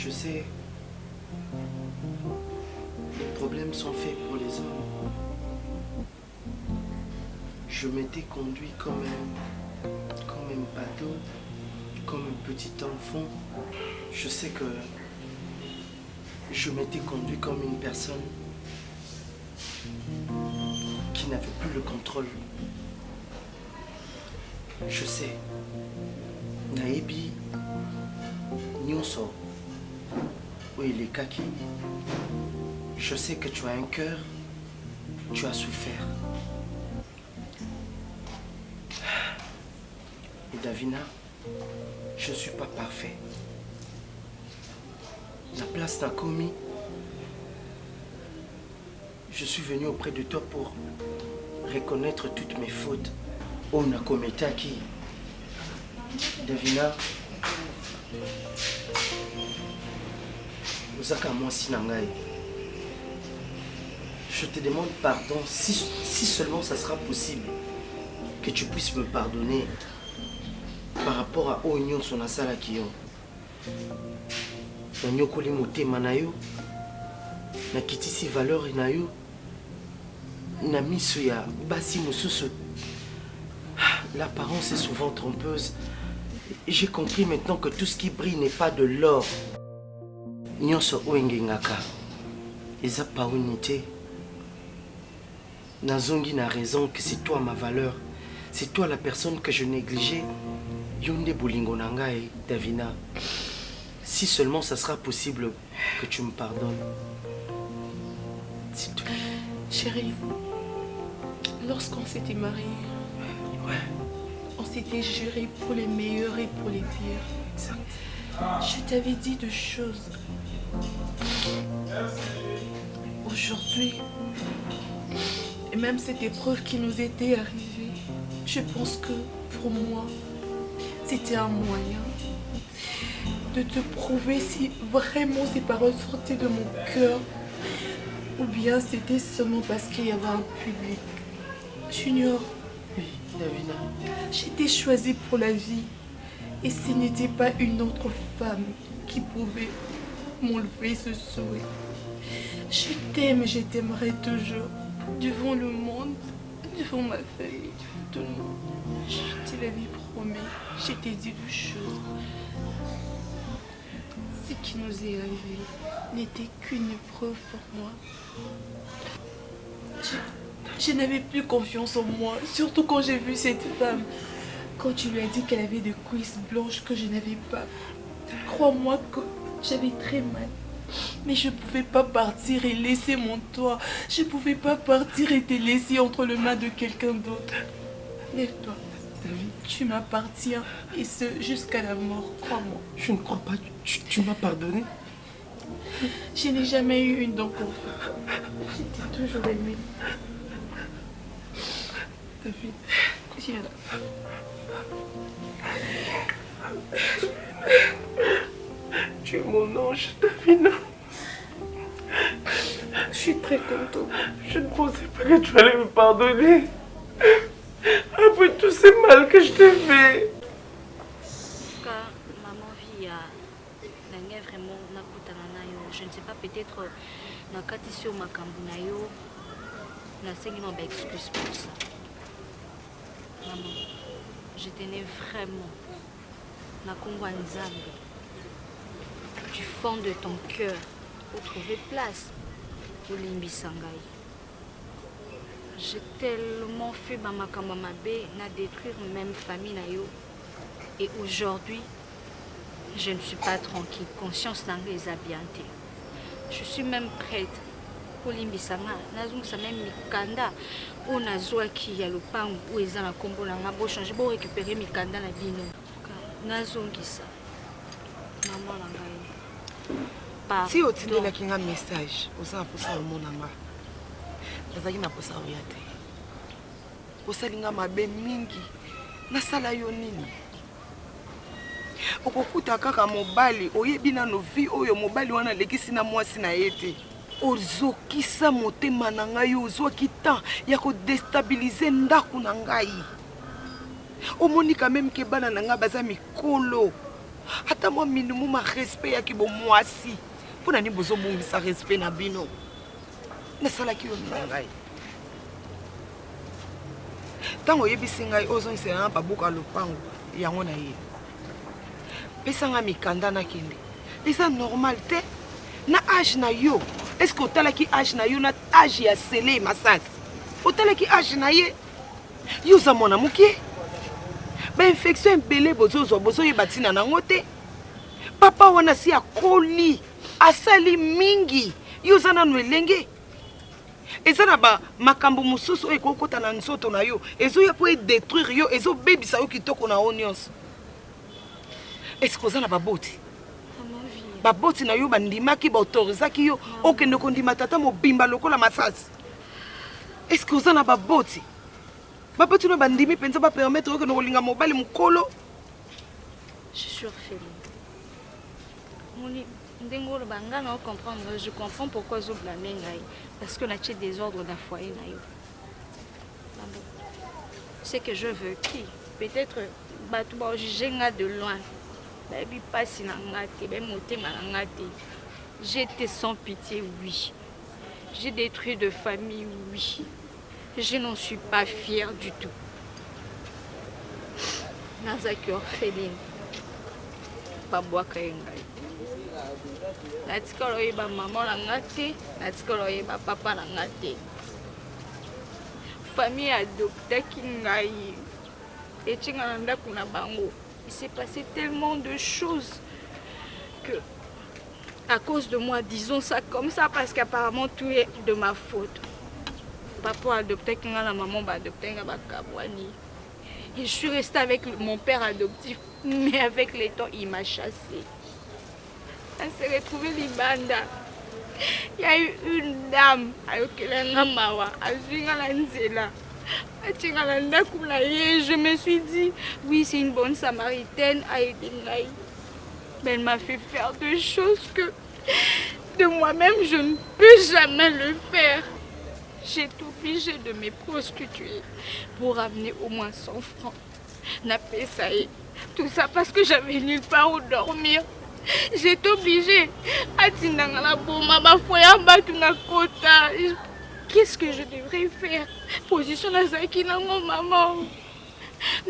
Je sais, les problèmes sont faits pour les hommes. Je m'étais conduit comme un bateau, comme un petit enfant. Je sais que je m'étais conduit comme une personne qui n'avait plus le contrôle. Je sais, Naebi, Nyonso, oui, les kaki. Je sais que tu as un cœur, tu as souffert. Et Davina, je ne suis pas parfait. La place n'a commis. Je suis venu auprès de toi pour reconnaître toutes mes fautes. Oh, Nakometaki. Davina. Osaka Mwasi Nangai. Je te demande pardon, si seulement ça sera possible, que tu puisses me pardonner par rapport à Oignon Sonasala Kiyo. Nanyokoli motema na yo, nakitisi valeur na yo, na miso ya basi mosusu. L'apparence est souvent trompeuse. J'ai compris maintenant que tout ce qui brille n'est pas de l'or. Nyonso oengengaka. Eza pa unité. Nazongi n'a raison que c'est toi ma valeur. C'est toi la personne que je négligeais. Yonde Bolingo Nangai, Davina. Si seulement ça sera possible que tu me pardonnes. S'il te plaît. Chérie, lorsqu'on s'était mariés, ouais. On s'était juré pour les meilleurs et pour les pires. Exact. Je t'avais dit de choses. Aujourd'hui, et même cette épreuve qui nous était arrivée, je pense que pour moi, c'était un moyen de te prouver si vraiment ces paroles sortaient de mon cœur ou bien c'était seulement parce qu'il y avait un public. Junior, oui, Davina. J'étais choisie pour la vie et ce n'était pas une autre femme qui pouvait m'enlever ce souhait. Je t'aime et je t'aimerai toujours devant le monde, devant ma famille, devant tout le monde. Je te l'avais promis, je t'ai dit deux choses. Ce qui nous est arrivé n'était qu'une épreuve pour moi. Je n'avais plus confiance en moi, surtout quand j'ai vu cette femme. Quand tu lui as dit qu'elle avait des cuisses blanches que je n'avais pas. Crois-moi que j'avais très mal. Mais je ne pouvais pas partir et laisser mon toit. Je ne pouvais pas partir et te laisser entre les mains de quelqu'un d'autre. Lève-toi. Tu m'appartiens et ce jusqu'à la mort, crois-moi. Je ne crois pas, tu m'as pardonné. Je n'ai jamais eu une dent contre toi. Je t'ai toujours aimé. David, viens là. Tu es mon ange, Davina. Je suis très contente. Je ne pensais pas que tu allais me pardonner. Après tous ces mal que je t'ai fait. Car maman vit à vraiment je ne sais pas, peut-être nakati sur makambu na yo nasengi ma excuse pour ça. Maman, je tenais vraiment na Kongo Nzambe du fond de ton cœur pour trouver place pour l'imbisangai. J'ai tellement fait ma makambu mabe na détruire même famille na yo. Et aujourd'hui, je ne suis pas tranquille. Conscience n'a les habianté. Je suis même prête pour l'imbisanga. Nazungisa même mikanda. Ou nazwa qui y a le pan ou ils ont la combo na ngabo changer pour récupérer mikanda na bino. Nazungisa. Maman la ngai. Si au tinde la kinga message, osa posa au monanga. Nazaki na posa oyate. Posa linga mabe mingi. Nasala yo nini? Okokuta kaka mobali oyebi na no vie oyo mobali wana lekisi na mwasi na yete. Ozokisa motema na ngai ozwaki temps ya ko déstabiliser ndaku na ngai. Omoni quand même ke bana na nga baza mikolo. ata moi minimum respect yaki bo mwasi pona ni bozo bongisa respect na bino nasalaki yo na ngai tango yebisi ngai ozongisa na babuka lopango yango na ye pesa nga mikanda na kende eza normal te na âge na yo est-ce que otalaki âge na yo na âge ya sele masasi otalaki âge na ye yo za mwana mokie ba infection ebele bozozwa bozoyeba ntina nango te papa wana si akoli asali mingi yo za nanu elenge eza na ba makambo mosusu oyo ekokota na nzoto na yo ezoya po edétruire yo ezobebisa yo kitoko na yo nyonso est-ce que oza na baboti baboti na yo bandimaki baautorizaki yo okende kondima tata mobimba lokola masasi est-ce que oza na baboti baboti no bandimi mpenza bapermettre okende kolinga mobali mokolo je suis orpheline moni ndengolo banga na comprendre je comprends pourquoi zo blâmer ngai parce que na tché désordre dans foyer na yo c'est que je veux qui peut-être batu ba juger nga de loin baby pasi na ngate ba motema na ngate j'étais sans pitié oui j'ai détruit de famille oui je n'en suis pas fière du tout nazaki orpheline babwaka ngai natikala oyeba mama na nga te natikala oyeba papa na nga te famille adoptaki ngai etinga na ndako na bango il s'est passé tellement de choses que à cause de moi disons ça comme ça parce qu'apparemment tout est de ma faute papa adoptaki nga na maman baadopte nga bakabwani et je suis restée avec mon père adoptif mais avec les temps il m'a chassée. On s'est retrouvé Libanda. Il y a eu une dame je me suis dit, oui, c'est une bonne samaritaine. Mais elle m'a fait faire des choses que de moi-même, je ne peux jamais le faire. J'ai été obligée de me prostituer pour ramener au moins 100 francs. Tout ça parce que j'avais nulle part où dormir. J'étais obligée. Qu'est-ce que je devrais faire? Position na zaki nango maman.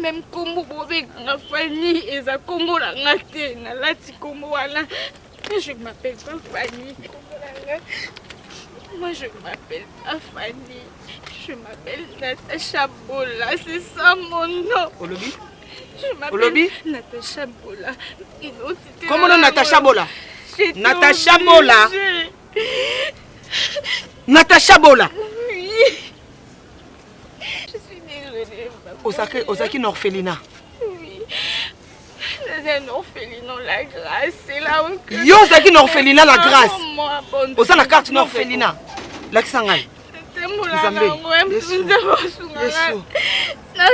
Même kombo bobe nga Fanny eza kombo la ngate na lati kombo wana. Je m'appelle pas Fanny. Moi je m'appelle pas Fanny. Je m'appelle Natacha Bola, c'est ça mon nom. Olobi? Je m'appelle Natacha Bola. Comment non Natacha Bola? Natacha Bola. Natacha Bola. Oui. Je suis désolée. Osaki une orphelinat. Oui. C'est un orphelinat, la grâce. C'est là où... Yo, Osaki une orphelinat, la grâce. Osa la carte une orphelinat. L'axangal.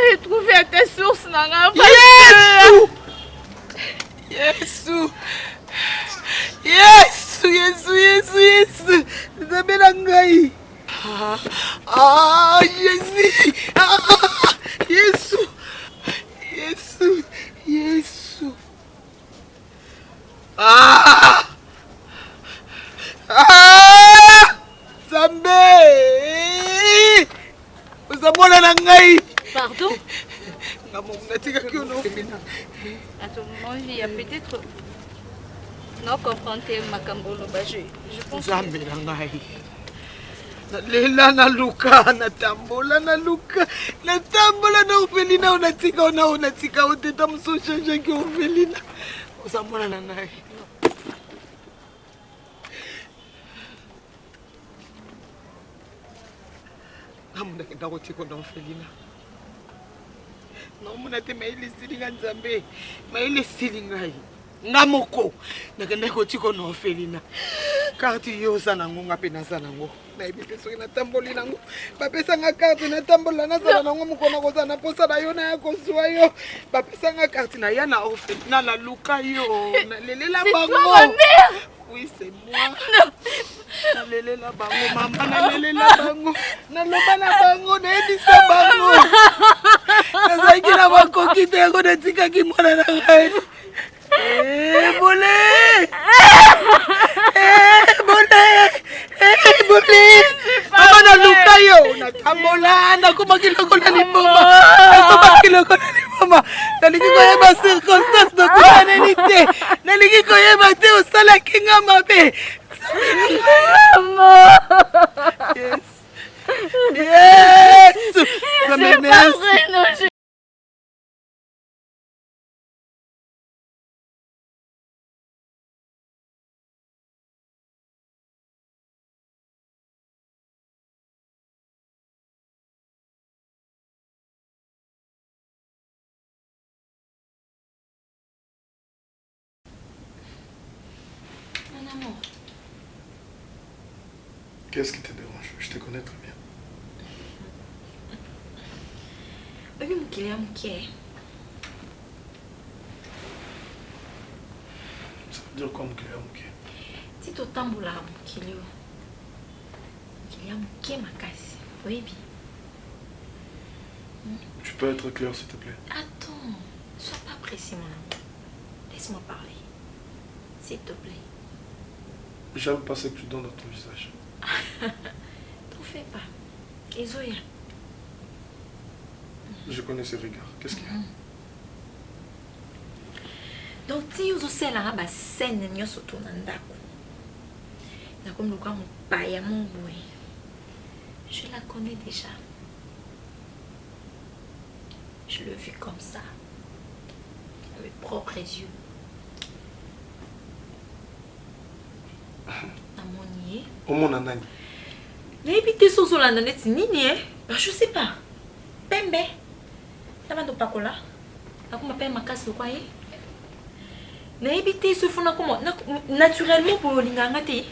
J'ai trouvé à tes sources. Yesu. Yesu, Yesu, Yesu, Yesu. Zabelangai. Ah, Jésus. Ah, Yesu. Yesu, Yesu. Ah. Ah. Zambé. Uzamona na ngai. Pardon? Attends, mon vie, il y a peut-être... Non, comprendre Makambolo, je pense que... Zambé na ngai. Lela na luka, natambola na luka. Natambola na orphelina, unatika uteta msoshaje ki orphelina. Uzamona na ngai. Amuna kenda kotiko na orphelina. No muna te maile silinga Nzambe. Maile silinga. Ngamoko. Nakenda kotiko na orphelina. Carte yo sana ngonga pena sana ngo. Na ibipeso na tamboli nango. Bapesa nga carte na tambola na sana nango mukona ko sana posa na yo na yako zwa yo. Bapesa nga carte na ya na orphelina na luka yo. Na lelela bango. C'est toi ma mère? Oui, c'est moi. Non. Na lelela bango mama na lelela bango. Na loba na bango na edisa bango. Na zaiki na bakoki te ko na tika ki mwana na ngai. Mama na luka yo. Natambola. Nakumaki loko na liboma. Naliki koyeba circonstance na kutaneni te. Naliki koyeba te osala kinga mabe. Yes. Yes. Qu'est-ce qui te dérange? Je te connais très bien. Oui, mon client, Ça veut dire quoi, mon client? si tu tamboula, mon client, ma casse. Oui, bien. Tu peux être clair, s'il te plaît? Attends, sois pas pressé, mon amour. Laisse-moi parler. S'il te plaît. J'aime pas ce que tu donnes dans ton visage. T'en fais pas. Ezoya. Je connais ces regards. Qu'est-ce qu'il y a? Donc, si vous avez la scène, vous avez comme le cas, mon père, mon boy. Je la connais déjà. Je l'ai vue comme ça. À mes propres yeux. Amonier. Au mon anani. Mais évitez ce sur la nanette, je sais pas. Pembe. T'as pas de pacola. T'as comme appelle ma casse de quoi? N'évitez ce fond naturellement pour l'ingangate.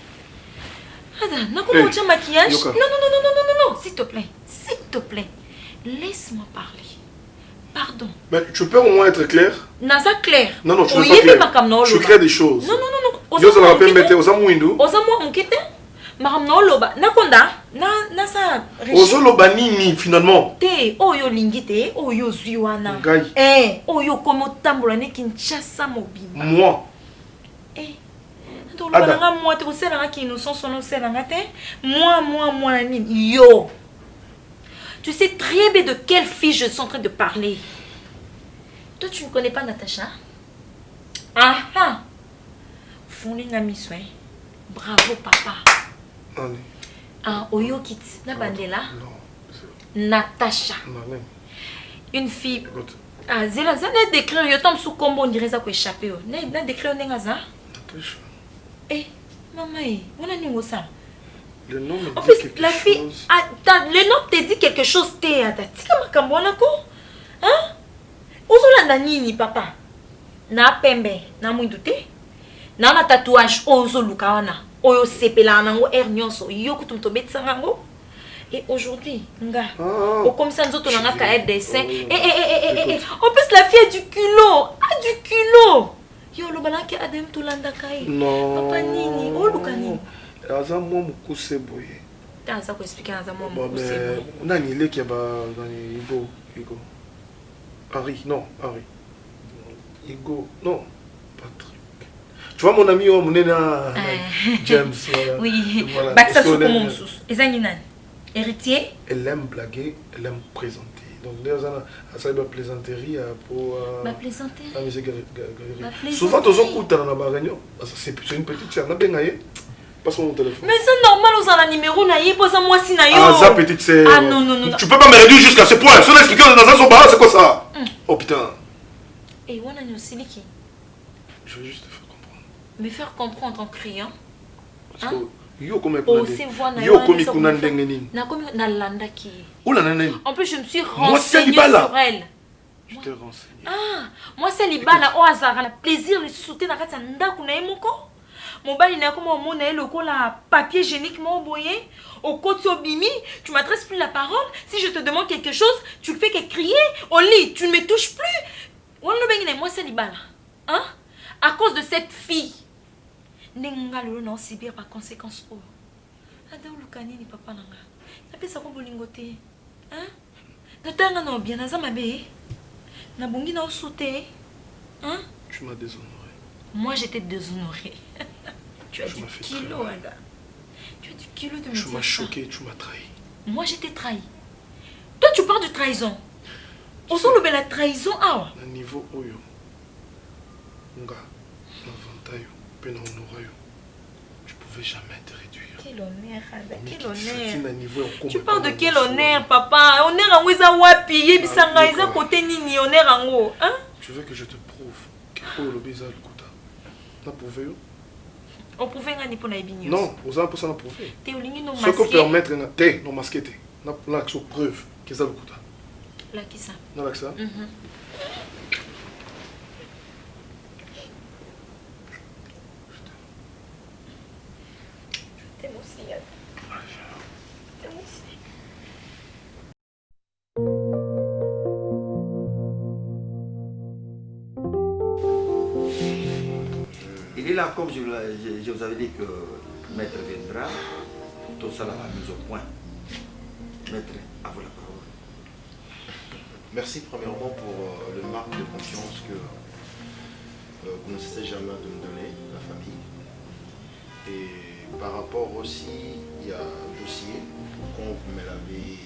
N'a comment tu maquillage? Non, s'il te plaît. S'il te plaît. Laisse-moi parler. Pardon. Mais tu peux au moins être clair? Nasa clair. Non, tu n'es pas clair. Je crée des choses. Non. Yo ça rappelle mettre aux amouindou. Aux amou enquête. Maramno loba. Nakonda. Nasa. Ozo loba nini finalement. Te. Oyo lingite. Oyo ziwana. Oyo komo tambola ne Kinshasa mobile. Moi. Moi, yo. Tu sais très bien de quelle fille je suis en train de parler. Toi, tu ne connais pas Natacha? Bravo, papa. Oyo Kit. Nabandela. Natacha. Une fille. Zela décrire, yo tombe sous combo, on dirait ça qu'on échappé. Na décrire Nengaza. Natacha. Maman, on a nous ça. Le nom me en dit plus, quelque la fille, chose. Le nom te dit quelque chose. Hein? Ozola nani papa? Na pembe, na mouindouté. Na tatouage, ozo lukawana. Oyo sepela nango ernyoso. Yo kutumto betsango. Et aujourd'hui, nga, comme ça nous autres on a un dessin. En plus la fille a du culot, Yo lo balaki adem tulanda kai. Non. Papa nini, o lukani. Aza mo mukuse boye. Taza ko expliquer aza mo mukuse boye. Nani le ki ba nani Igo. Harry, non, Harry. Igo, non, Patrick. Tu vois mon ami mon nena James. Oui. Voilà. Baksa sou comme mon sous. Ezangi nani? Héritier. Elle aime blaguer, elle aime présenter. Donc, les gens ont une plaisanterie pour. Ma plaisanterie. La musique galerie. Souvent, dans un coup, tu as un réunion. C'est une petite sœur. Passe mon téléphone. Mais c'est normal, aux un numéro, naïe, pose à moi si naïe. Ah, ça, petite sœur. Ah, non. Tu peux pas me réduire jusqu'à ce point. Si on explique dans un son c'est quoi ça? Oh putain. Et on a une aussi qui. Je veux juste te faire comprendre. Me faire comprendre en criant. Parce que. Yo comme en plus je me suis renseignée sur elle. Je t'ai renseigné. Moi c'est libala au hasard le plaisir de sauter dans la ndako na yemoko. Mon bali na comme mon na le la papier hygiénique mon boyer au côté bimi, tu m'adresses plus la parole. Si je te demande quelque chose, tu le fais que crier au lit, tu ne me touches plus. Moi c'est libala. Hein? À cause de cette fille. Nenga lolo na subir par conséquence o. Ada ulukani ni papa nanga. Na pesa ko bolingo te. Hein? Natanga no bien na zama be. Na bongi na osuté. Hein? Tu m'as déshonoré. Moi, j'étais déshonorée. Tu as Je du m'as fait kilo, très mal. Ada. Tu as du kilo de me Tu dire m'as ça. choqué, tu m'as trahi. Moi, je t'ai trahi. Toi, tu parles de trahison. Au solo, la trahison, ah. Na niveau oyo. Nga, na vantayo, pe na honorayo. Je pouvais jamais te réduire. Quel honneur, Ada, Mais quel qui honneur. fait na niveau ya Tu combat parles de na quel mosu honneur, wana. papa? Honneur en weza wapi, yebisanga, Ah, eza côté nini, honneur en haut, hein? Tu veux que je te prouve que oyo lobi eza lokuta. Na prouvé yo? On pouvait gagner pour la ébigneuse. Non, vous avez pour ça na prouvé. T'es au ligne, non Ce que masqué. permettre na te, non masqué te. Na action preuve que eza lokuta. Là, qui ça? Na la ça? T'es aussi, Ada. T'es aussi. Il est là, comme je vous avais dit que Maître viendra, tout ça là va mise au point. Maître, à vous la parole. Merci premièrement pour le marque de confiance que vous ne cessez jamais de me donner, la famille. Et par rapport aussi, il y a un dossier, quand vous me l'avez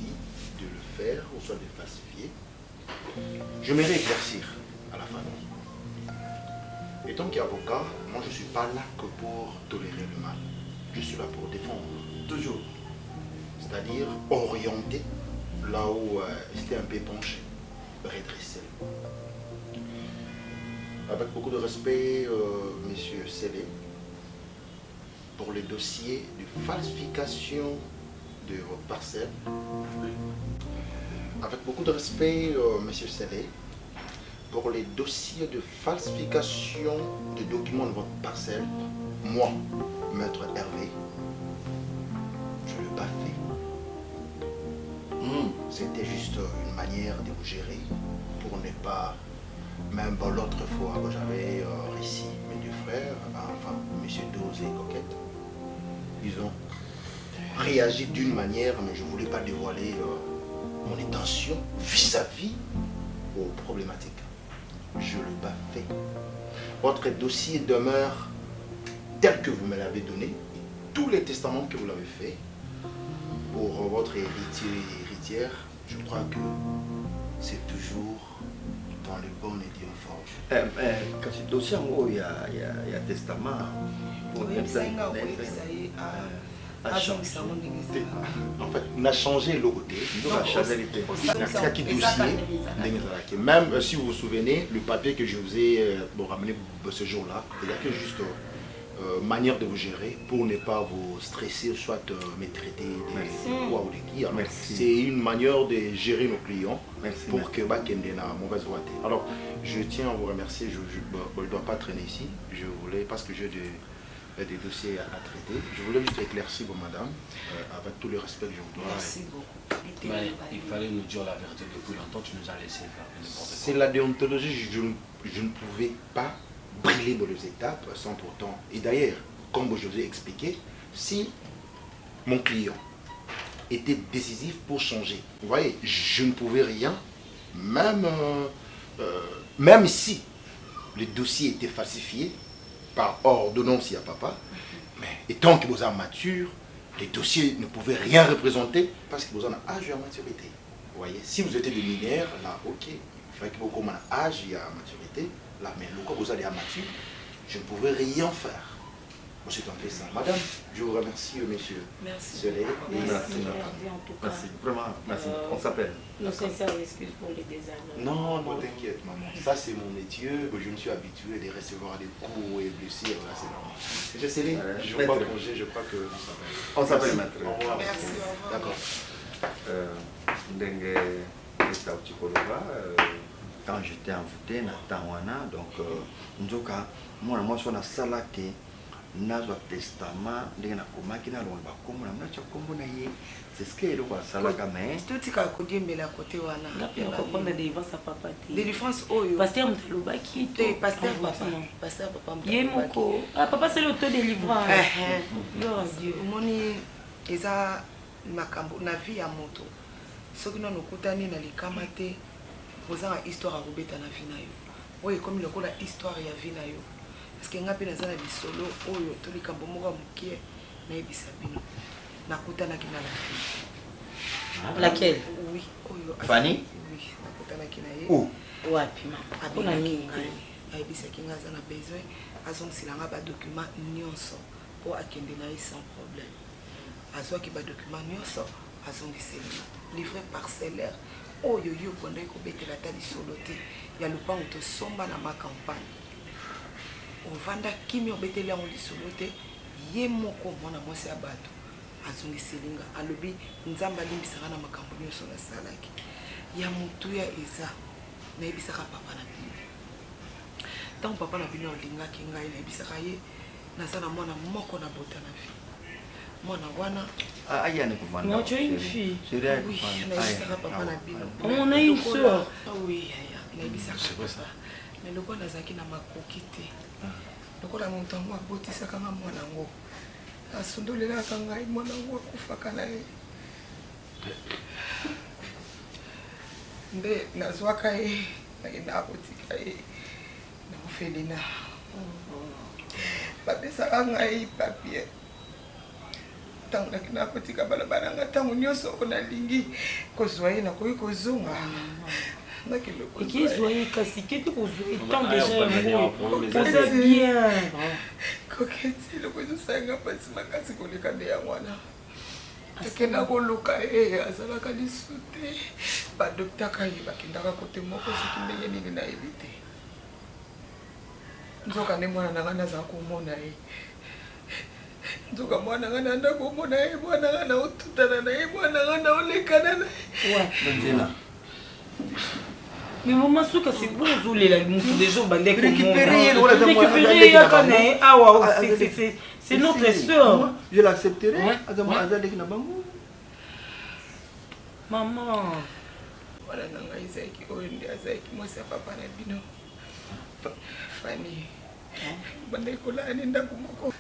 dit de le faire, ou soit de falsifier, je m'aimerais éclaircir à la famille. Et tant qu'avocat, moi je ne suis pas là que pour tolérer le mal. Je suis là pour défendre, toujours. C'est-à-dire orienter là où c'était un peu penché, redresser. Avec beaucoup de respect, Monsieur Sélé, pour le dossier de falsification de votre parcelle. Avec beaucoup de respect, Monsieur Sélé, pour les dossiers de falsification de documents de votre parcelle, moi, Maître Hervé, je ne l'ai pas fait. C'était juste une manière de vous gérer pour ne pas, même l'autre fois que j'avais réussi mes deux frères, enfin M. Dose et Coquette, ils ont réagi d'une manière, mais je ne voulais pas dévoiler mon intention vis-à-vis aux problématiques. Je ne l'ai pas fait. Votre dossier demeure tel que vous me l'avez donné, et tous les testaments que vous l'avez fait pour votre héritier et héritière, je crois que c'est toujours dans le bon et Dieu forge. Quand ce dossier, il y a testament. En En fait, on a changé le côté. On a changé le dossier. Même si vous vous souvenez, le papier que je vous ai ramené ce jour-là, il n'y a que juste manière de vous gérer pour ne pas vous stresser, soit me traiter de quoi ou de qui. C'est une manière de gérer nos clients. Merci, pour que Bakende na mauvaise voie. Alors, je tiens à vous remercier. Je ne dois pas traîner ici. Je voulais, parce que j'ai des dossiers à traiter. Je voulais juste éclaircir vous, madame, avec tout le respect que je vous dois. Merci beaucoup. Mais il fallait nous dire la vérité depuis longtemps, tu nous as laissé faire n'importe quoi. C'est la déontologie, je ne pouvais pas briller dans les étapes sans pourtant. Et d'ailleurs, comme je vous ai expliqué, si mon client était décisif pour changer, vous voyez, je ne pouvais rien, même si le dossier était falsifié par ordonnance à papa, mais étant que vous êtes mature, les dossiers ne pouvaient rien représenter parce que vous avez un âge et à maturité. Vous voyez, si vous étiez des mineurs, là, ok, il fallait que vous ayez un âge et à maturité, là, mais quand vous allez à mature, je ne pouvais rien faire. Moi, c'est un peu ça. Madame, je vous remercie, monsieur. Merci. Soleil. Merci. En tout cas. Merci, vraiment, merci. On s'appelle. Nos sincères excuses pour les désagréments. Non, non, t'inquiète, maman. Ça, c'est mon métier. Je me suis habitué de recevoir des coups et blessures. Là, c'est normal. Je sais, je ne vois pas congé, je crois que On s'appelle Maître. Au revoir. Merci, au revoir. D'accord. Ndenge Estau Tikoloba, quand j'étais envoûté na Tawana, donc nzoka moi so na salate nazwa testament ndenge nakomaki nalonga bakombo na mnacha kombo na ye c'est ce que eloko asalaka mais totika kodiembela kote wana ngapi okopona délivrance ya papa te délivrance oyo paster moto alobaki te pasteur papa ye moko papa seli auto délivrance gloire à Dieu omoni eza makambo na vie ya moto soki nano okutani na likama te ozanga histoire akobeta na vie na yo oyo ekomi lokola histoire ya vie na yo parce que nga pe naza na bisolo oyo to likambo moko mokie nayebisa bino nakutanaki na la fille. Laquelle? Oui, oyo. Fanny? Oui, nakutanaki na ye. Où? Wapi ma? Abinaki ngai. Ayebisaki nga aza na besoin azongiselanga badocument nyonso mpo akende na ye sans problème. Azwaki badocument nyonso azongiselinga livre parcellaire oyo yo bondaki kobetela ata lisolo te ya lopango tosomba na makampagne. Ovanda kimi obeteli yango lisolo te ye moko mwana mwasi ya bato azongiselinga alobi nzambe alimbisaka na makambo nyonso nasalaki ya motuya eza nayebisaka papa na bino ntango papa na bino alingaki ngai nayebisaka ye naza na mwana moko na bota na vie mwana wana Ayane Kouvanda. Non, tu as une fille. Oui, nayebisaka papa na bino. On a une soeur. Oui, nayebisaka. C'est vrai ça. Mais lokola nazalaki na makoki te lokola moto yango abotisaka nga mwana yango asundolelaka ngai mwana yango akufaka na ye nde nazwaka ye nakenda akotika ye na ofelina bapesaka ngai papier ntango nakenda akotika balabala nga ntango nyonso oyo nalingi kozwa ye nakoki kozonga ekizwa ye kasi keti kozwa etant déjà yango oza bien koketi eloko ezosanga mpasi makasi koleka nde ya mwana akenda koluka ye azalaka lisu te badoktaka ye bakendaka kote moko soki ndenge nini nayebi te nzoka nde mwana nanga nazala komona ye nzoka mwana nga nanda komona ye mwana nga na otutana na ye mwana nga na olekana na ye mais maman soka c'est bon ozolela motu déjà obandeki récupérer yaka na ye awa c'est notre sœur. Je l'accepterai. Maman. Voilà, nanga izaki oyo ndi azaki mwasi ya papa na bino. Fanny. Bande kolani ndako moko.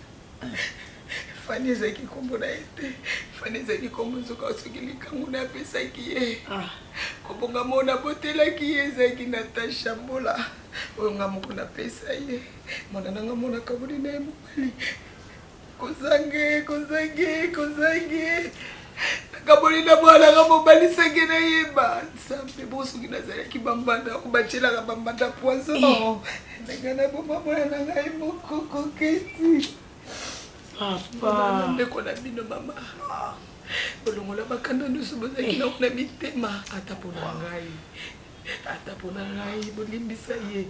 Fanny ezaki kombo na ete. Fanny ezaki kombo nzoka soki likangu na pesaki ye. Kobonga mona botelaki ye ezaki Natasha Mbola. Oyo nga moko na pesa ye. Mwana nanga mona kabuli na ye mobali. Kozange. Nakaboli na mwana nga mobali senge na yeba. Sampe bosoki nazalaki bambanda obachelaka bambanda poison. Nanga bomba mwana nanga ye moko koketi. Papa. Ndeko na bino mama. Olongola bakanda nyonso bozalaki na kuna mitema ata pona ngai. Ata pona ngai bolimbisa ye.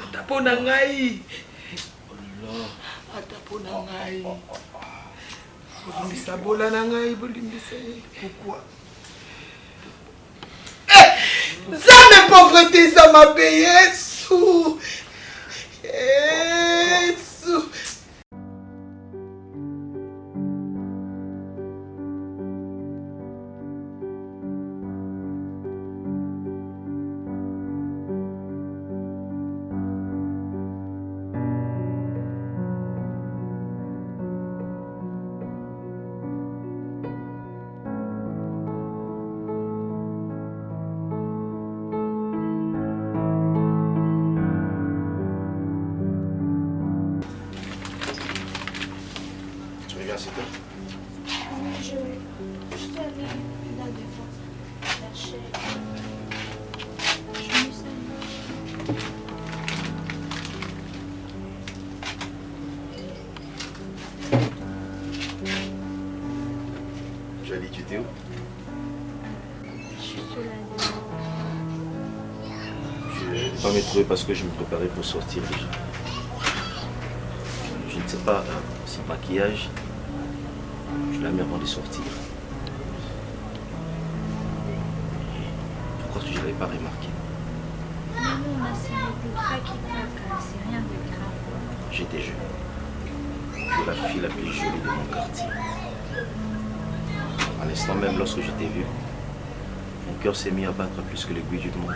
Ata pona ngai. Ata pona ngai. Bolimbisa bola na ngai bolimbisa ye. Pourquoi? Zame pauvreté ça m'a payé sous. Sous. Jolie, tu étais où? Je suis seule à Je ne vais pas me trouver parce que je me préparais pour sortir déjà. Je ne sais pas si le maquillage, je l'ai mis avant de sortir. Pourquoi je ne l'avais pas remarqué? Non, c'est le drap qui craque, c'est rien de grave. J'étais jeune. Tu es la fille la plus jolie de mon quartier. À l'instant même, lorsque je t'ai vu, mon cœur s'est mis à battre plus que l'aiguille d'une montre.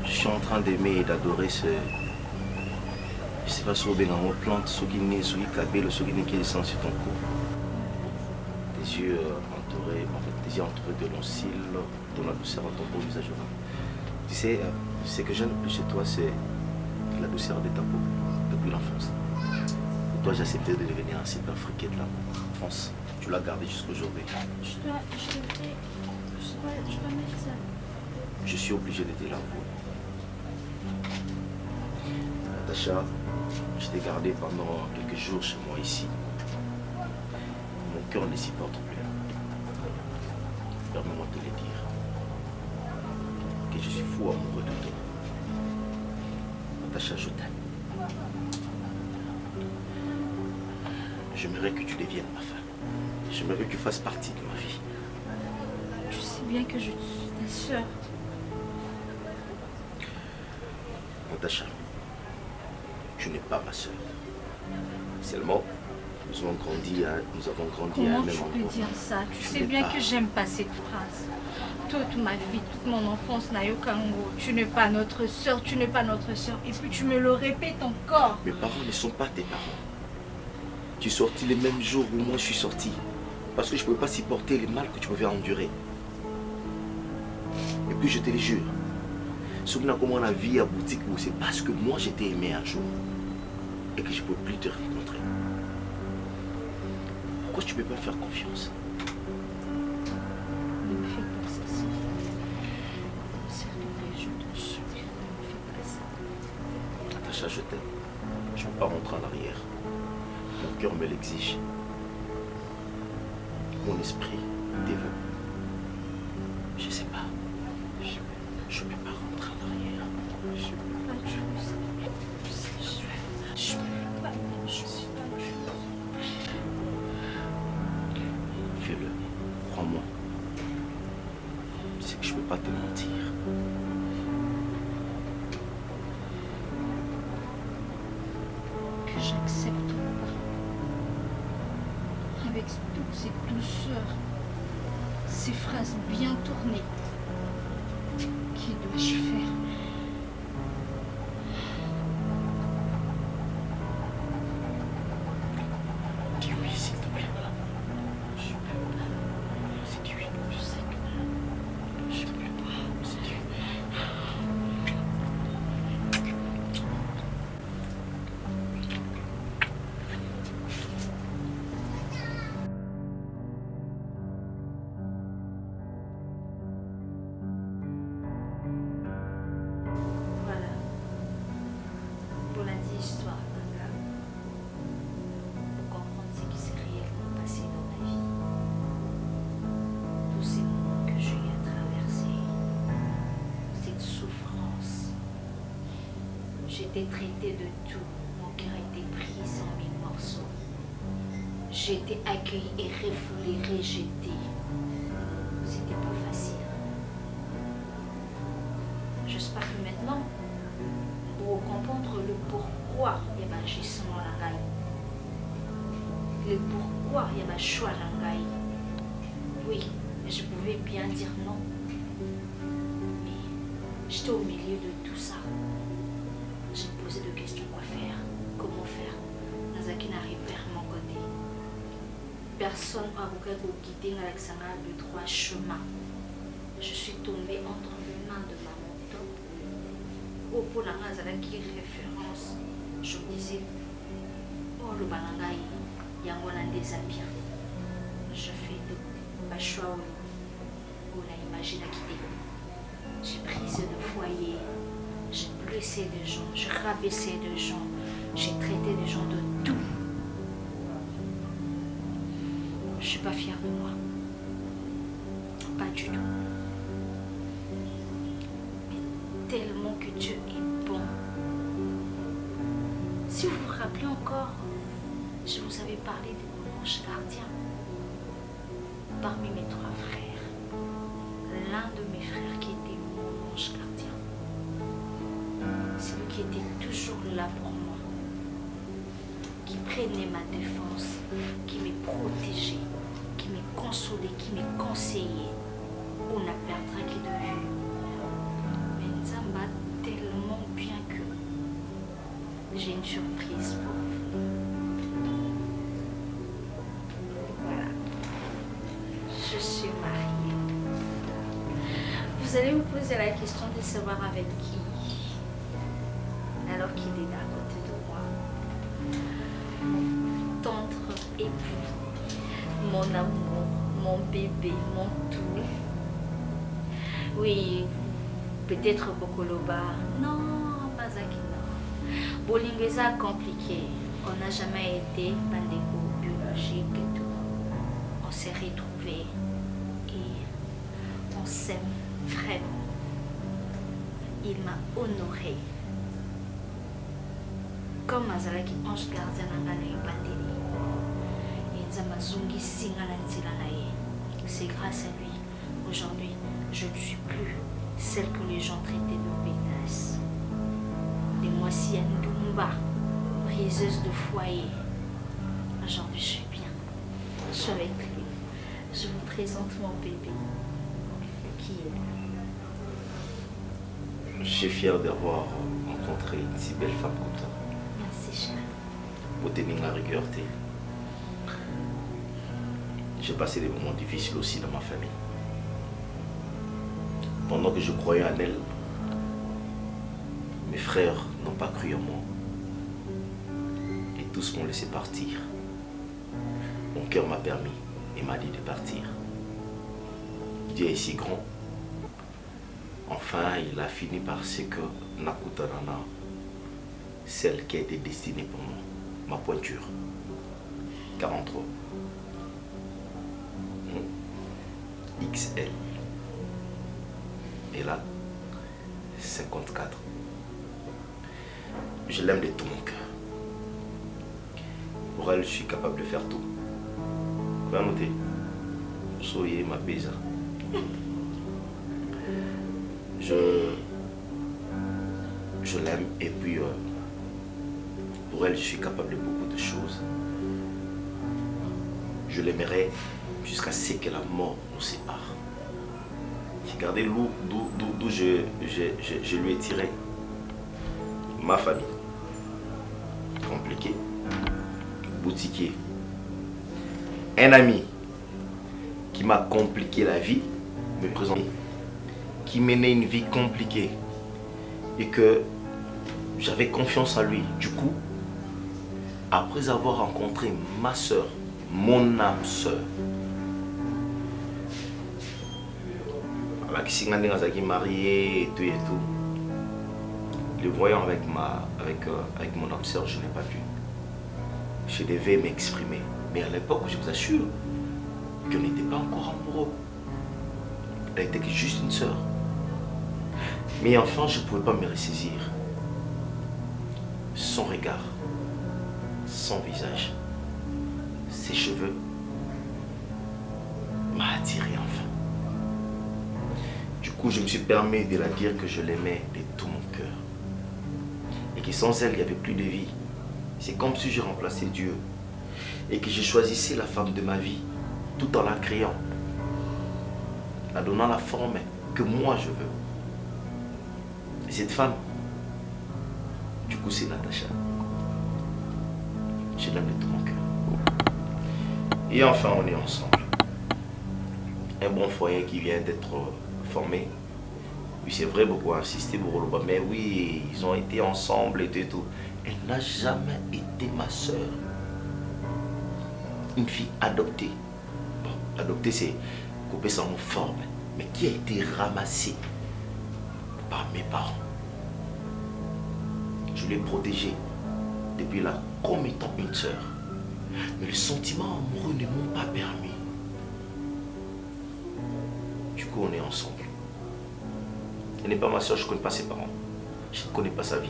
Je suis en train d'aimer et d'adorer ce... Je ne sais pas si on plante, ce qui naît, ce qui cabelle, ce qui n'est qui descend sur ton cou. Tes yeux entourés, en fait, tes yeux entourés de longs cils, ton la douceur dans ton beau visage. Tu sais, ce que j'aime le plus chez toi, c'est la douceur de ta peau depuis l'enfance. Et toi, j'ai accepté de devenir un simple africain de l'enfance. Tu l'as gardé jusqu'aujourd'hui. Je dois mettre ça. Je suis obligé de te l'avouer. Natacha, je t'ai gardé pendant quelques jours chez moi ici. Mon cœur ne s'y porte plus. Permets-moi de te le dire. Que je suis fou amoureux de toi. Natacha, je t'aime. J'aimerais que tu deviennes ma femme. J'aimerais que tu fasses partie de ma vie. Tu sais bien que je suis ta soeur. Natacha, tu n'es pas ma soeur. Seulement, nous avons grandi à un Comment même tu endroit. peux dire ça? Tu sais n'es bien pas- que j'aime pas cette phrase. Toute ma vie, toute mon enfance, Nayo Kango, tu n'es pas notre soeur, tu n'es pas notre soeur. Et puis tu me le répètes encore. Mes parents ne sont pas tes parents. Tu es sorti le même jour où moi je suis sorti. Parce que je ne peux pas supporter les mal que tu pouvais endurer. Et puis je te le jure, ce que comment la vie à boutique, c'est parce que moi je t'ai aimé un jour. Et que je ne peux plus te rencontrer. Pourquoi tu ne peux pas faire confiance? Ne me fais pas ça, s'il te plaît. S'il te plaît, je te supplie, ne me fais pas ça. Natacha, je t'aime. Je ne peux pas rentrer en arrière. Mon cœur me l'exige. Mon esprit t'évoque. Je ne sais pas. Je ne peux pas rentrer en arrière. Je ne peux pas jouer ça. Je ne peux pas. Je suis pas jouer. Fais-le. Crois-moi. C'est que je ne peux pas te mentir. Que j'accepte pas. Avec toute cette douceur, ces phrases bien tournées. Que dois-je faire? Dis oui, s'il te plaît. Je ne peux pas. C'est du oui. Je sais que Je ne peux pas. C'est du oui. voilà. Pour la dite histoire, Nanga, pour comprendre ce qui s'est réellement passé dans ma vie. Tous ces moments que j'ai eu à traverser, cette souffrance. J'étais traitée de tout, mon cœur était pris en mille morceaux. J'ai été accueillie et refoulée, rejetée. C'était pas facile. J'espère que maintenant, pour comprendre le pourquoi il y a un agissement là, le pourquoi il y a un choix là, oui, je pouvais bien dire non, mais j'étais au milieu de tout ça. J'ai posé des questions, quoi faire, comment faire. Nazaki n'arrive vers mon côté. Personne n'a voulu guider Alexandra de trois chemins. Je suis tombée entre les mains de maman top. Au pour la qui référence, je me disais, oh le balangaï, il y a un déshabillé. Je fais le choix où on a imaginé quitter. J'ai brisé de foyer, j'ai blessé des gens, j'ai rabaissé des gens, j'ai traité des gens de tout. Je ne suis pas fière de moi. Pas du tout. Mais tellement que Dieu est bon. Si vous vous rappelez encore, je vous avais parlé de mon ange gardien. Parmi mes trois frères, l'un de mes frères qui était mon ange gardien. C'est lui qui était toujours là pour moi. Qui prenait ma défense, qui me protégeait, qui me consolait, qui me conseillait. On a perdra qui de vue. Mais Nzamba tellement bien que j'ai une surprise pour vous. Voilà. Je suis mariée. Vous allez vous poser la question de savoir avec qui. Alors qui époux, mon amour, mon bébé, mon tout. Oui, peut-être Bokoloba. Non, pas Akina. Bolingeza compliqué. On n'a jamais été bandeko biologique et tout. On s'est retrouvés et on s'aime vraiment. Il m'a honoré. Comme Azalaki ange gardien et bandeli. Et Zamazungi Singalanzilanaye. C'est grâce à lui. Aujourd'hui, je ne suis plus celle que les gens traitaient de bénasse. Des mois-ci à Ndumba, briseuse de foyer. Aujourd'hui, je suis bien. Je suis avec lui. Je vous présente mon bébé. Qui est Je suis fier d'avoir rencontré une si belle femme comme toi. Merci, cher. Beauté la rigueur. J'ai passé des moments difficiles aussi dans ma famille. Pendant que je croyais en elle, mes frères n'ont pas cru en moi. Et tous m'ont laissé partir. Mon cœur m'a permis et m'a dit de partir. Dieu est si grand. Enfin, il a fini par ce que Nakutanana, celle qui a été destinée pour moi, ma pointure. 43. XL. Et là, 54. Je l'aime de tout mon cœur. Pour elle, je suis capable de faire tout. Vous pouvez noter. Soyez ma paysa. Je l'aime et puis pour elle, je suis capable de beaucoup de choses. Je l'aimerai jusqu'à ce que la mort nous sépare. Regardez d'où je lui ai tiré. Ma famille. Compliqué. Boutiquier. Un ami qui m'a compliqué la vie, me présentait, qui menait une vie compliquée et que j'avais confiance en lui. Du coup, après avoir rencontré ma soeur, mon âme soeur, qui marié et tout, le voyant avec mon âme soeur, je n'ai pas pu. Je devais m'exprimer. Mais à l'époque, je vous assure qu'on n'était pas encore amoureux. Elle était juste une soeur. Mais enfin, je ne pouvais pas me ressaisir. Son regard, son visage, ses cheveux m'a attiré enfin. Du coup, je me suis permis de la dire que je l'aimais de tout mon cœur. Et que sans elle, il n'y avait plus de vie. C'est comme si je remplaçais Dieu. Et que je choisissais la femme de ma vie, tout en la créant. La donnant la forme que moi je veux. Et cette femme, du coup, c'est Natacha. Je l'aime de tout mon cœur. Et enfin, on est ensemble. Un bon foyer qui vient d'être formé. Oui, c'est vrai, beaucoup insisté pour Oloba, mais oui, ils ont été ensemble et tout. Elle n'a jamais été ma soeur. Une fille adoptée. Bon, adoptée, c'est couper sans forme, mais qui a été ramassée par mes parents. Je l'ai protégée depuis là comme étant une sœur. Mais les sentiments amoureux ne m'ont pas permis. Du coup, on est ensemble. Elle n'est pas ma soeur, je ne connais pas ses parents. Je ne connais pas sa vie.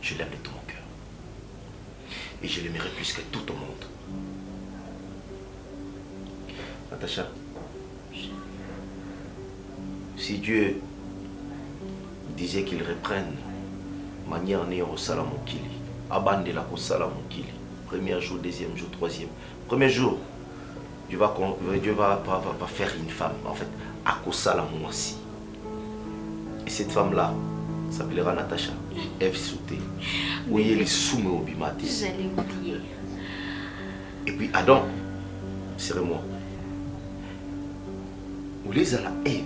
Je l'aime de tout mon cœur. Et je l'aimerai plus que tout au monde. Natacha, si Dieu disait qu'il reprenne manière né au Salamokili, abandonne au Salamokili, premier jour, deuxième jour, troisième. Premier jour, Dieu va faire une femme, en fait, à Kosalamosi. Et cette femme-là s'appellera Natacha. Eve Souté. Oui, elle est soumise au bimati. J'allais oublier. Et puis Adam serait moi. Ou les à la Eve.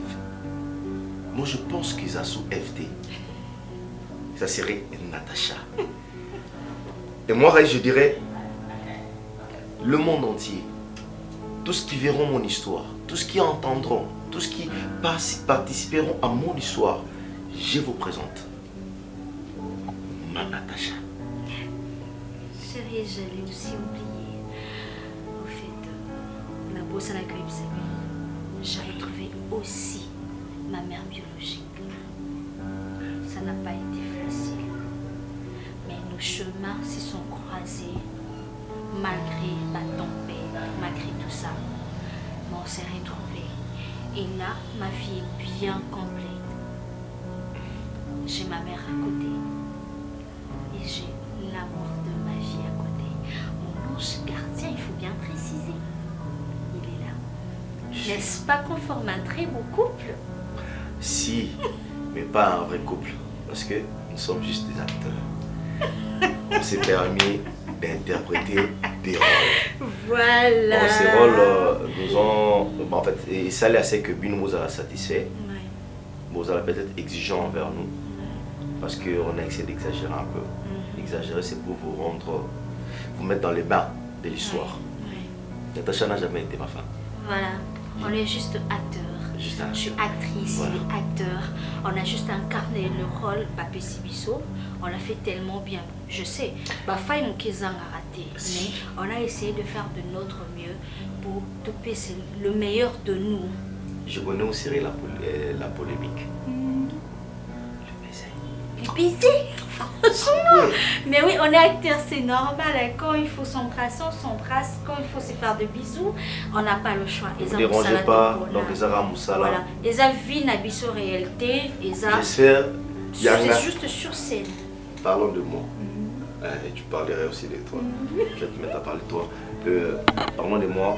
Moi je pense qu'ils ont sous FD. Ça serait Natacha. Et moi je dirais le monde entier, tous qui verront mon histoire, tous qui entendront, tous qui participeront à mon histoire, je vous présente ma Natacha. Chérie, j'allais aussi oublier. Au fait, la bosse à la grippe, j'ai retrouvé aussi ma mère biologique. Ça n'a pas été facile. Mais nos chemins se sont croisés malgré la tempête, malgré tout ça. Mais on s'est retrouvés. Et là, ma vie est bien complète. J'ai ma mère à côté. Et j'ai l'amour de ma vie à côté. Mon ange gardien, il faut bien préciser. Il est là. N'est-ce pas qu'on forme un très beau couple? Si, mais pas un vrai couple. Parce que nous sommes juste des acteurs. On s'est permis d'interpréter des rôles. Voilà. Bon, ces rôles nous ont... En fait, et ça l'est assez que Bin nous a satisfait. Ouais. Vous allez peut-être exigeant envers nous. Parce qu'on a essayé d'exagérer un peu. Exagérer, c'est pour vous rendre... vous mettre dans les bains de l'histoire. Natacha n'a jamais été ma femme. Voilà. On est juste acteurs. Je suis actrice, il est acteur. On a juste incarné le rôle Papé Sibiso. On l'a fait tellement bien. Je sais, Bafaï Moukizang a raté. Mais on a essayé de faire de notre mieux pour toper le meilleur de nous. Je connais aussi la polémique. Le baiser. Franchement. Mais oui, on est acteur, c'est normal. Quand il faut s'embrasser, on s'embrasse. Quand il faut se faire de bisous, on n'a pas le choix. Ne vous dérangez pas, donc les Arabes Moussala. Voilà. Les vie n'a biso réalité. J'espère. C'est juste sur scène. Parlons de moi. Et tu parlerais aussi de toi. Je vais te mettre à parler de toi. Parlons de moi.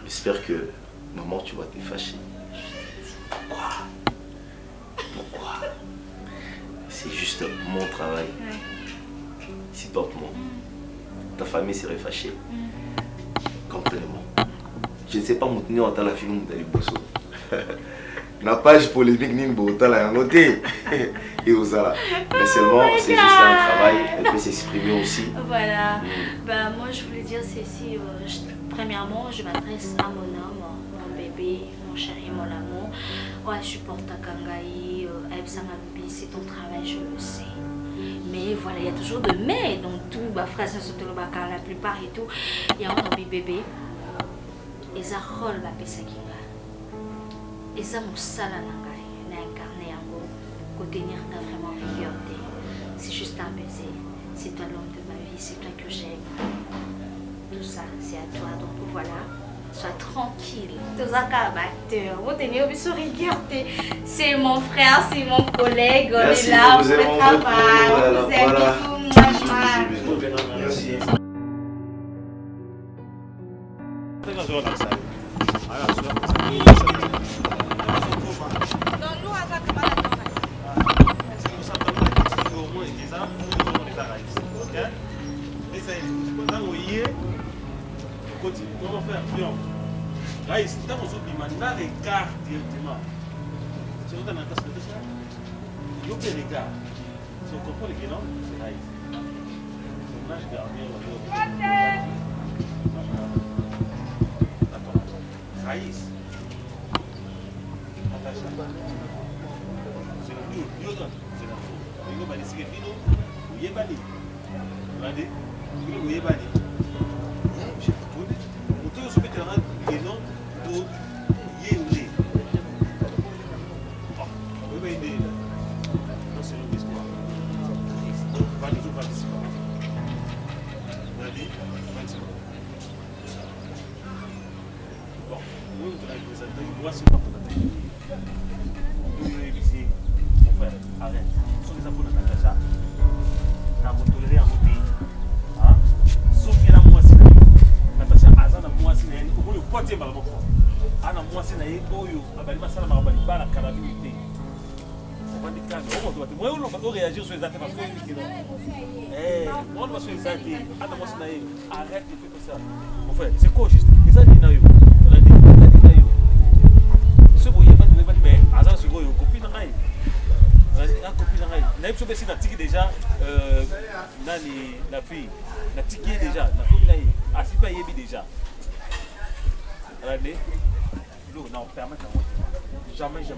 J'espère que maman, tu vas te fâcher. Pourquoi? C'est juste mon travail. Supporte-moi. Ta famille serait fâchée. Comprenez-moi. Je ne sais pas me tenir en temps la film de Bosso. La page polémique n'est pas la noter. Et aux ala. Mais seulement, c'est juste un travail. Elle peut s'exprimer aussi. Voilà. Ben, moi, je voulais dire ceci. Premièrement, je m'adresse à mon homme, mon bébé, mon chéri, mon amour. Ouais, je supporte Kangaï, c'est ton travail, je le sais. Mais voilà, il y a toujours de mais dans tout, la plupart et tout. Il y a un bébé. Et ça rôle la pesakinga. Et ça, mon sala n'a incarné en gros. Pour tenir vraiment rigueur. C'est juste un baiser. C'est toi l'homme de ma vie, c'est toi que j'aime. Tout ça, c'est à toi. Donc voilà. Sois tranquille. Tous acteurs. Vous tenez au sur rigueur. C'est mon frère, c'est mon collègue. On est là pour le travail. Vous aimez tout, maman. Merci. Comment faire triomphe? Raïs, tant qu'on s'occupe, on regarde directement. Si on a un casque de ça, il y a des regards. Si on comprend les guénons, c'est Raïs. On a regardé. Attends. Raïs. Natacha. C'est le mieux. C'est la faute. Il y a des cigarettes. Il y a des balais. Regardez. Il y a des balais. Réagir sur les affaires parce que on doit se les arrêter. Arrête de faire ça. Mon frère, c'est quoi juste? Les a dit naïo. On a dit naïo. Ce boyer pas de mais hasard sur vos copines naïo. La copine, la fille déjà, la fille, la tiki déjà, la fille, ah, c'est pas yébi déjà. Regardez, non, permettez moi. Jamais. Ok?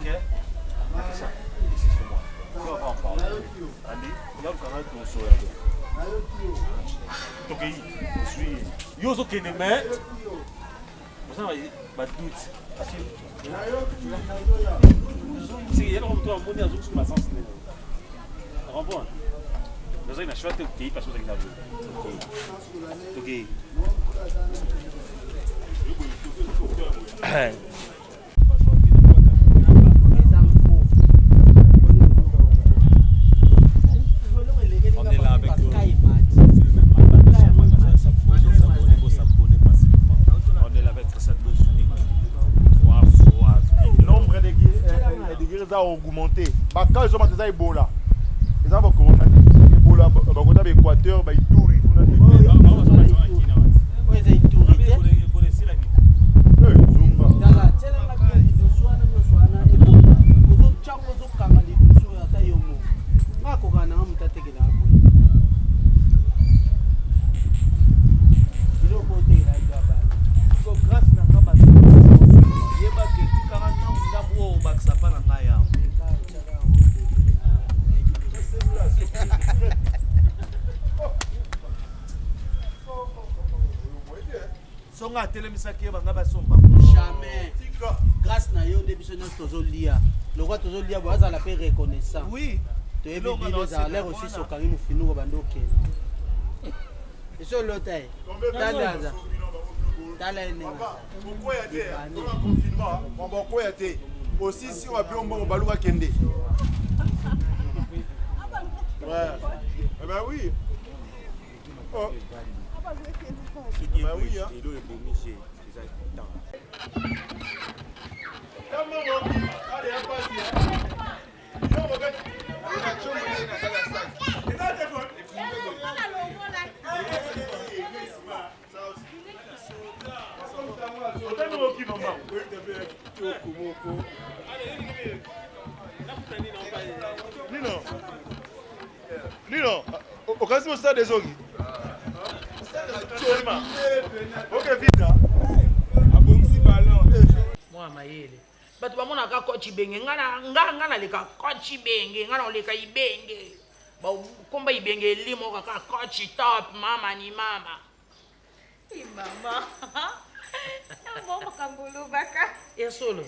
C'est ça, ici chez moi. On va en parler. Allez, il y a le canal pour le soir. Donc, je suis. Yo, ce qui est de main. Vous savez, ma doute. Si il y a un retour à mon nez, je suis ma sens. Renvoie. Vous avez une chouette au pays parce que vous avez une vie. Ok. On est là avec eux. On est là avec cette dose unique. 3 fois. Le nombre de guéris a augmenté. Quand ils ont monté ça, Ebola. Ils ont corona. Ebola, dans l'Équateur, ils tournent. Jamais. Grâce à yo depuis ce tozolia. Le roi tozolia boza la paix reconnaissant. Oui. Tu es bien ça l'air aussi sur Karim Finu ko bandoke. Et sur l'hôtel. Tadaza. Talene. Pourquoi y a des confinement, pourquoi y a des aussi si on a bien on balouka kende. Ouais. Eh ben oui. Oh. Ben oui, hein. Nino, au cas où ça des ogis. Ok, vite. Moi mayele. Bato bamona ka kochi benge ngana leka kochi benge ngana leka ibenge. Ba komba ibenge limo ka kochi top mama ni mama. Mama. Bon makambulu baka. Esolo.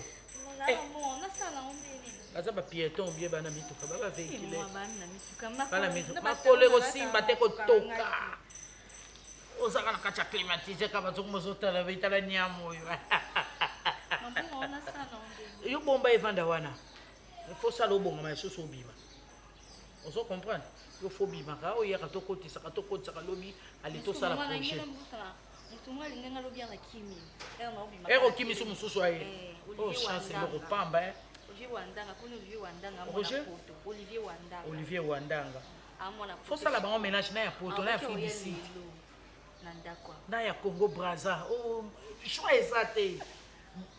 Mona sala ombeni. Baza ba piéton bien bana mituka baba véhicule. Mama mituka bana mituka. Makole ko simba te ko toka. Osaka na kacha climatiser ka bazo mozotala vitala nyamo yo. Mama sala ombeni. Yo bomba evanda wana. Il faut ça lo bonga ma so bima. On se comprend. Il faut bima ka o ya ka tokotisa ka lobi ali to sala projet. Mutunga linga lobi na kimi. Ero kimi so mususu aye. Oh chance le kopamba eh. Olivier Wandanga. Faut ça la bango ménage na ya poto na ya Fibisi. Na ya Congo Brazza. Oh, choix exacté.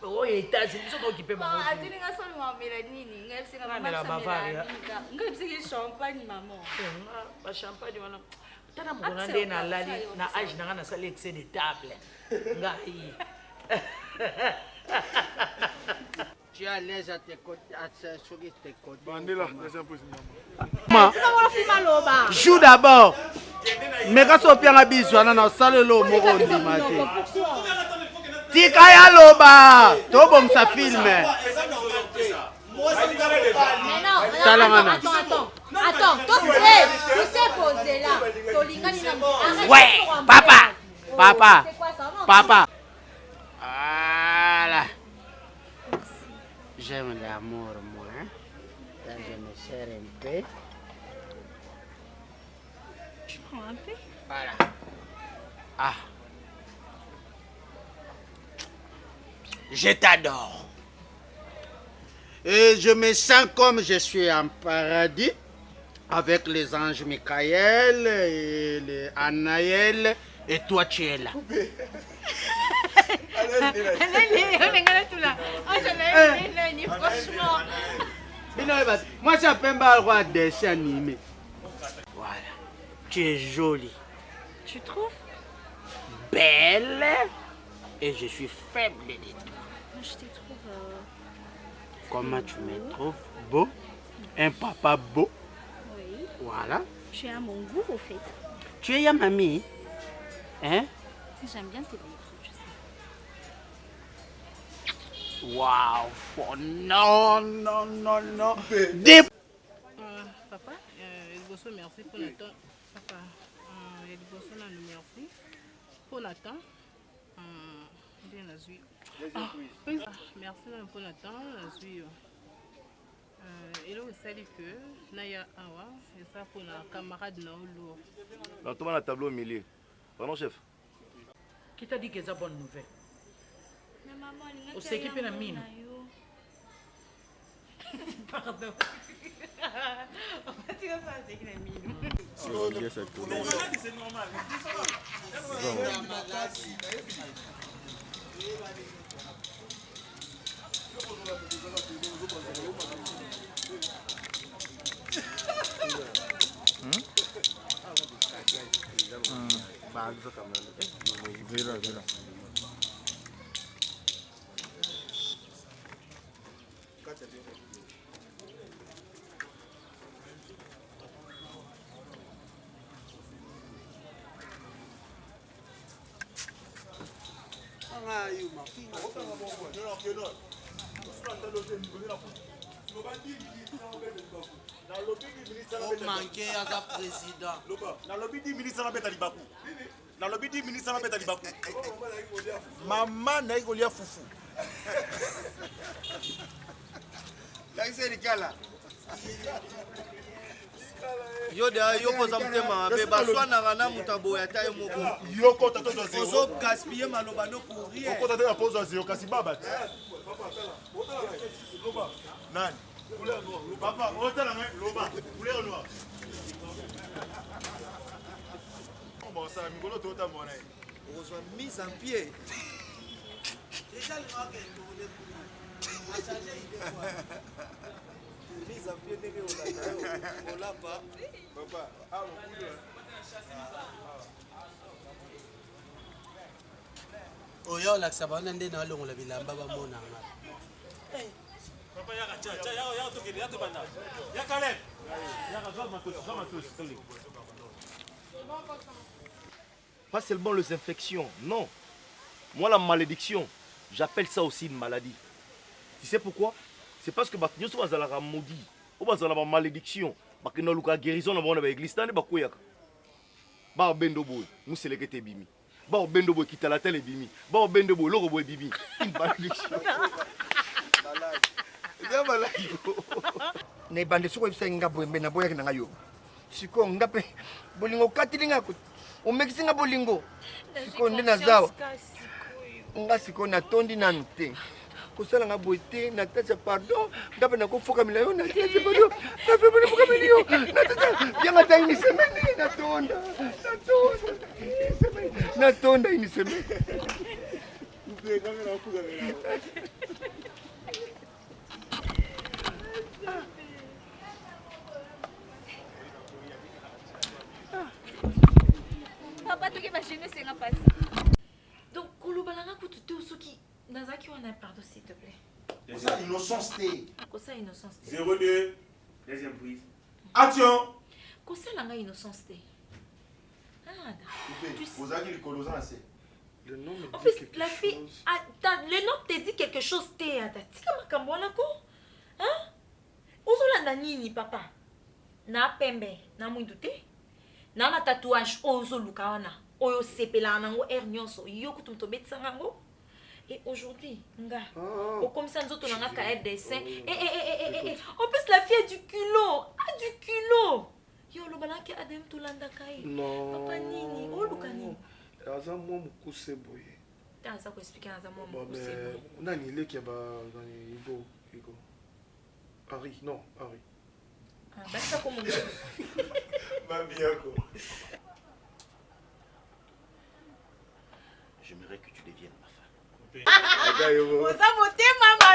Oh, États-Unis sont occupés bango. Ah, tu n'as pas seulement mélanine, ngai c'est comme la Bavaria. Ngai c'est champagne maman. Ba champagne wana. Tana mona ndé na lali na âge na na sali excès de table. Ngai. Tu es à l'aise à tes côtés, à tes côtés. Bandela, laisse un peu. Joue d'abord. Mais quand on perd un bisou, on a salé l'eau, moro du matin. Tika ya loba. Tout bon ça filme. Attends, toi tu sais poser là. Ouais, papa. Voilà. J'aime l'amour, moi. Là, je me serre un peu. Je prends un peu. Voilà. Ah. Je t'adore. Et je me sens comme je suis en paradis avec les anges Michael et les Anaël et toi tu es là. Moi, j'appelle pas le dessin animé. Voilà. Tu es jolie. Tu trouves? Belle. Et je suis faible de toi. Moi, je te trouve... Comment tu me trouves? Beau. Un papa beau. Oui. Voilà. Tu es à mon goût, au fait. Tu es à mamie. Hein? J'aime bien tes livres, je sais. Waouh! Oh, non, non, non, non. Papa, merci pour le temps. Papa, merci pour le temps. Merci pour le temps. Et là, vous savez que Naya Awa, et ça pour la camarade Naolo. Dans tout le tableau au milieu. Pardon, chef. Qui t'a dit que c'est une bonne nouvelle? Mais maman, on s'équipe dans la mine. Pardon. En fait, tu vas pas avec la mine. C'est normal. manqué à sa président. Dans le bidi ministre na beta libaku. Dans le bidi ministre na beta libaku. Maman na igolia fufu. Là c'est le cas là. Yo da yo poza mtema be baswa na bana mutabo ya tayo moko. Yo kota to zero. Ozo gaspiller maloba no pour rien. Yo kota to poza zero kasi baba. Nani? Papa, otala ngai loba. Couleur noire. Bon ça mingolo to ta mona. Ozo mise en pied. Déjà le noir que a changé idée quoi. Mise en pied nege on l'a pas. Papa, ah Oyo la sabana nde na longola bilamba ba mona nga. Papa yaka cha ya to kede ya to banda. Ya Caleb. Ya ga ma to Pas seulement les infections, non. Moi, la malédiction, j'appelle ça aussi une maladie. Tu sais pourquoi? C'est parce que nous sommes dans la maudit, ou dans la malédiction. Parce que nous avons guérison dans l'église, nous avons bendo boy, nous c'est le que bimi. Bah bendo boy qui t'a la télé bimi. Bah bendo boy logo boy bimi. Une malédiction. Malade. Bien malade. Ne bande soko bisa ngabo mbena boya kina ngayo. Siko ngape bolingo katilinga ku. O mekisinga bolingo. Siko ndina zawa. Nga siko na tondi na nte. Kusala nga boite na tacha pardon. Ngape na kufoka milayo na tacha pardon. Na fe boni fuka miliyo. Na tacha yanga ta ini semeni na tonda. Na tonda. Na tonda ini semeni. Ube kamera kuga mera. Papa, tu vas chez nous, c'est un passé. Donc, Kolobalanga Koututé ou Soki, Nazaki, on a pardon, s'il te plaît. Kosa innocence té. Kosa innocence té. 02, deuxième prise. Action. Kosa langa innocence té. Ah, Vous avez le colosan assez. Le nom me en dit plus, quelque la fille, chose. le nom te dit quelque chose, té. Tika makambwana ko? Hein? Ozolanda nini, papa? Na pembe, na mwindu té? Na na tatouage, ozoluka wana. Oyo sepela nango nyonso. Yo kutumto betsangango. Et aujourd'hui, nga, au comme ça, nous autres, on a un dessin. En plus, la fille a du culot. A du culot. Yo, le balan qui a dem tout l'andakai. Non. Papa nini, oh, le canini. Aza moi mukuse boye. T'as ça pour expliquer à moi mukuse boye. Nani le qui ba nani Igo. Harry, non, Harry. Ah, bah ça comme Mabiako. J'aimerais que tu deviennes ma femme. Vous avez voté, maman.